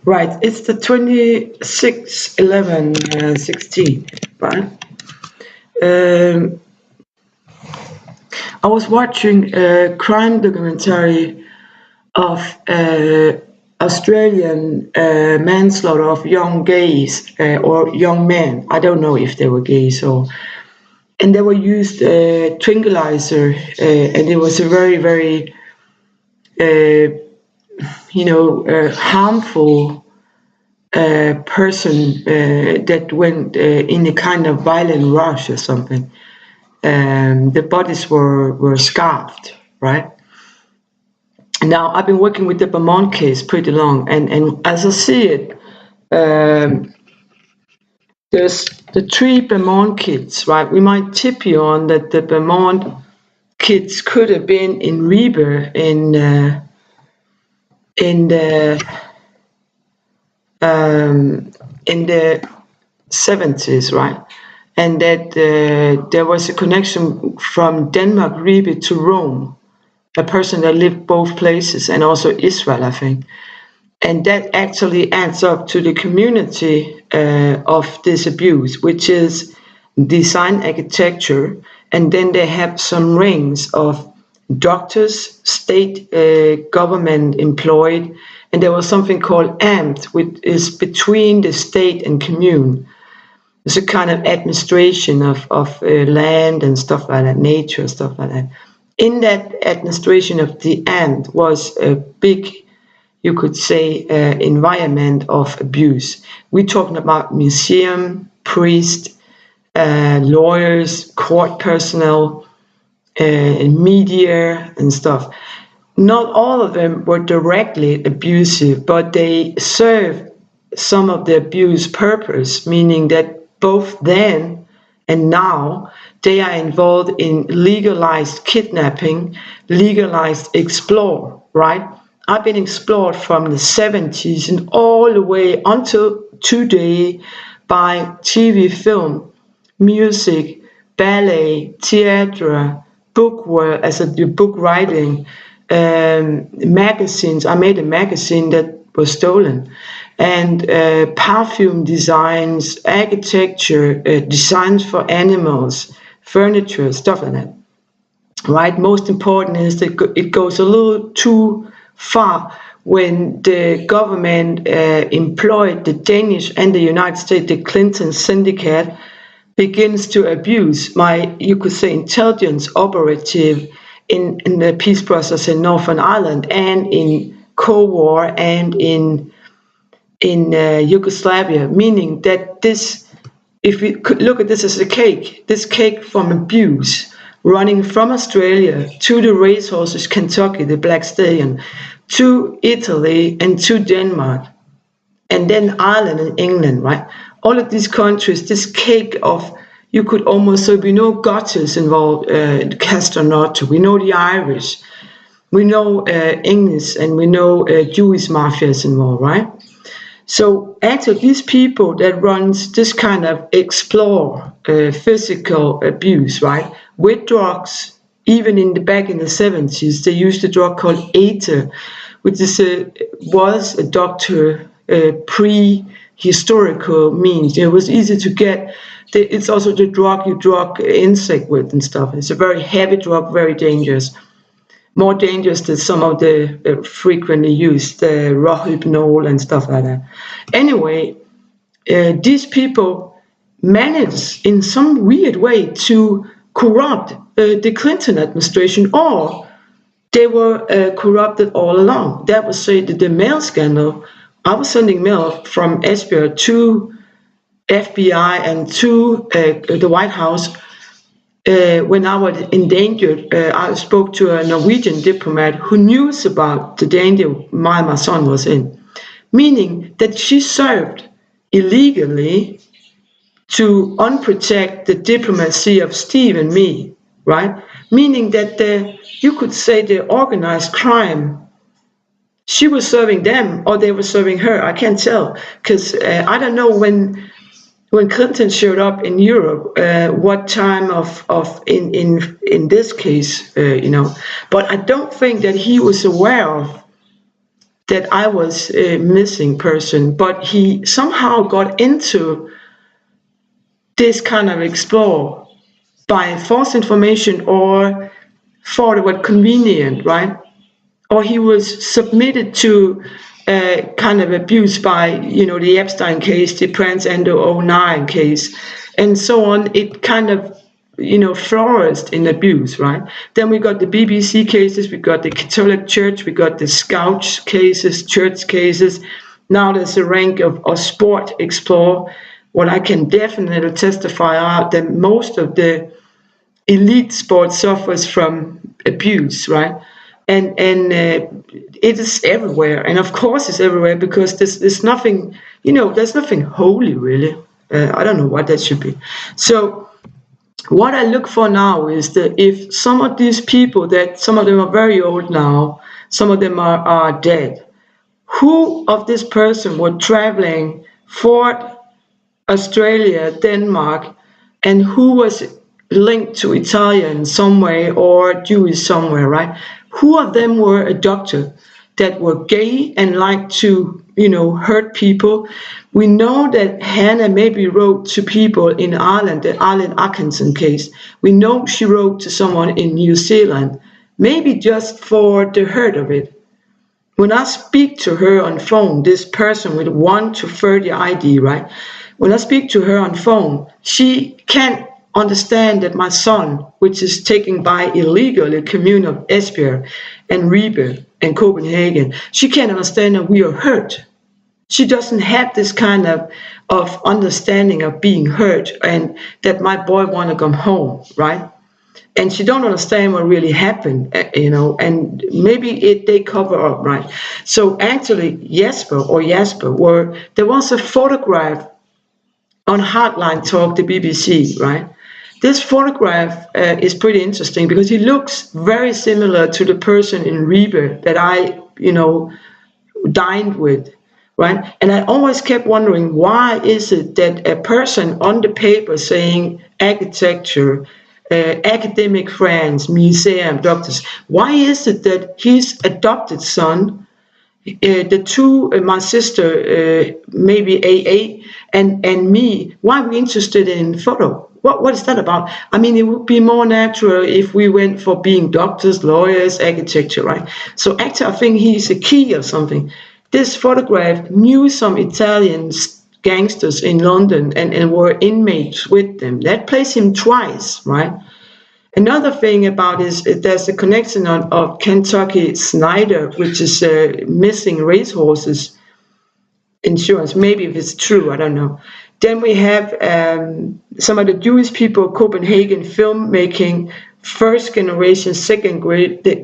Right, it's the 26/11/16, right? Um, I was watching a crime documentary of Australian manslaughter of young gays or young men. I don't know if they were gays or, and they were used tranquilizer, and it was a very, very, uh, harmful person that went in a kind of violent rush or something. The bodies were scarfed, right? Now, I've been working with the Beaumont case pretty long, and as I see it, um, there's the three Beaumont kids, right? We might tip you on that the Beaumont kids could have been in Reba in the um, in the 70s, right? And that there was a connection from Denmark, Ribe, to Rome, a person that lived both places, and also Israel, I think. And that actually adds up to the community of this abuse, which is design architecture, and then they have some rings of doctors, state government employed, and there was something called amt, which is between the state and commune. It's a kind of administration of land and stuff like that, nature, stuff like that. In that administration of the amt was a big, you could say, environment of abuse. We're talking about museum, priests, lawyers, court personnel, media and stuff. Not all of them were directly abusive, but they served some of the abuse purpose, meaning that both then and now they are involved in legalized kidnapping, legalized explore, right? I've been explored from the 70s and all the way until today by TV, film, music, ballet, theater, book work, as a book writing, magazines. I made a magazine that was stolen, and perfume designs, architecture, designs for animals, furniture, stuff like that. Right. Most important is that it goes a little too far when the government employed the Danish and the United States, the Clinton syndicate, begins to abuse my, you could say, intelligence operative in the peace process in Northern Ireland and in Cold War and in Yugoslavia, meaning that this, if we could look at this as a cake, this cake from abuse, running from Australia to the racehorses, Kentucky, the Black Stallion, to Italy and to Denmark, and then Ireland and England, right? All of these countries, this cake of, you could almost say, we know Gothics involved, Castre, we know the Irish, we know English, and we know Jewish mafias involved, right? So actually, these people that runs this kind of explore physical abuse, right, with drugs, even back in the 70s, they used a drug called Ether, which was a doctor pre-historical means. It was easy to get. It's also the drug you drug insect with and stuff. It's a very heavy drug, very dangerous. More dangerous than some of the frequently used rohypnol and stuff like that. Anyway, these people managed in some weird way to corrupt the Clinton administration, or they were corrupted all along. That was, say, the mail scandal. I was sending mail from Esbjerg to FBI and to the White House. When I was endangered, I spoke to a Norwegian diplomat who knew about the danger my son was in, meaning that she served illegally to unprotect the diplomacy of Steve and me, right? Meaning that you could say the organized crime, she was serving them or they were serving her. I can't tell, because I don't know when Clinton showed up in Europe, what time of in this case, but I don't think that he was aware of that I was a missing person, but he somehow got into this kind of explore by false information or thought it was convenient, right? Or he was submitted to kind of abuse by, the Epstein case, the Prince Endo 09 case, and so on. It kind of, flourished in abuse, right? Then we got the BBC cases, we got the Catholic Church, we got the Scout cases, church cases. Now there's a rank of sport explore. What I can definitely testify are that most of the elite sport suffers from abuse, right? And it is everywhere, and of course it's everywhere because there's nothing, there's nothing holy really. I don't know what that should be. So what I look for now is that if some of these people, that some of them are very old now, some of them are dead, who of this person were traveling for Australia, Denmark, and who was linked to Italian some way or Jewish somewhere, right? Who of them were a doctor that were gay and liked to, hurt people? We know that Hannah maybe wrote to people in Ireland, the Ireland Atkinson case. We know she wrote to someone in New Zealand, maybe just for the hurt of it. When I speak to her on phone, this person with 1 to 30 ID, right? When I speak to her on phone, she can't understand that my son, which is taken by illegally commune of Esbjerg and Ribe and Copenhagen, she can't understand that we are hurt. She doesn't have this kind of understanding of being hurt and that my boy want to come home, right? And she don't understand what really happened, and maybe they cover up, right? So actually, Jasper, there was a photograph on Hardline Talk, the BBC, right? This photograph is pretty interesting because he looks very similar to the person in Ribe that I, dined with, right? And I always kept wondering, why is it that a person on the paper saying architecture, academic friends, museum, doctors, why is it that his adopted son, the two, my sister, maybe AA, and me, why are we interested in photo? What is that about? I mean, it would be more natural if we went for being doctors, lawyers, architecture, right? So actually, I think he's a key or something. This photograph knew some Italian gangsters in London and were inmates with them. That plays him twice, right? Another thing about is there's a connection of Kentucky Snyder, which is missing racehorses insurance. Maybe if it's true, I don't know. Then we have some of the Jewish people, Copenhagen filmmaking, first generation, second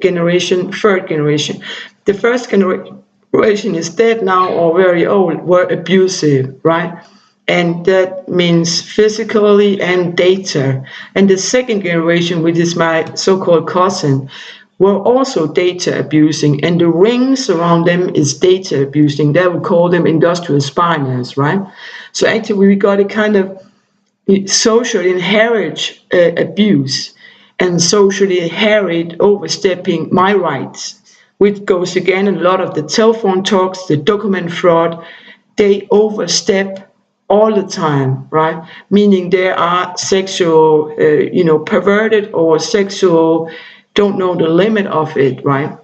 generation, third generation. The first generation is dead now or very old, were abusive, right? And that means physically and data. And the second generation, which is my so-called cousin, were also data abusing, and the rings around them is data abusing. That would call them industrial spinners, right? So actually we got a kind of social inherited abuse and socially inherited overstepping my rights, which goes again in a lot of the telephone talks, the document fraud. They overstep all the time, right? Meaning they are sexual, perverted or sexual, don't know the limit of it, right?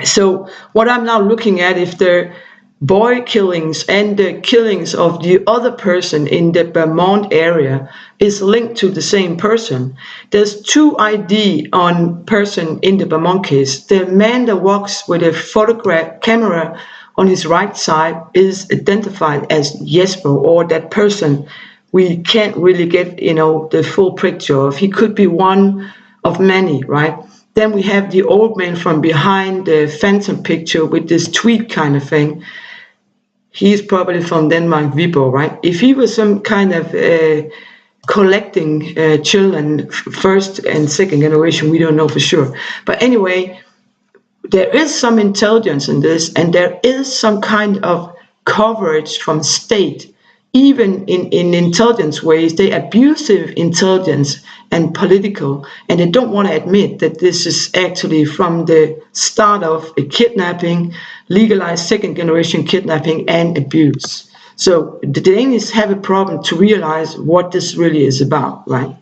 So what I'm now looking at, if the boy killings and the killings of the other person in the Vermont area is linked to the same person. There's 2 ID on person in the Vermont case. The man that walks with a photograph camera on his right side is identified as Jesper, or that person we can't really get, the full picture of. He could be one of many, right? Then we have the old man from behind the phantom picture with this tweet kind of thing. He's probably from Denmark, Viborg, right? If he was some kind of collecting children, first and second generation, we don't know for sure. But anyway, there is some intelligence in this, and there is some kind of coverage from state, even in intelligence ways, they abusive intelligence and political, and they don't want to admit that this is actually from the start of a kidnapping, legalized second-generation kidnapping and abuse. So the Danish have a problem to realize what this really is about, right?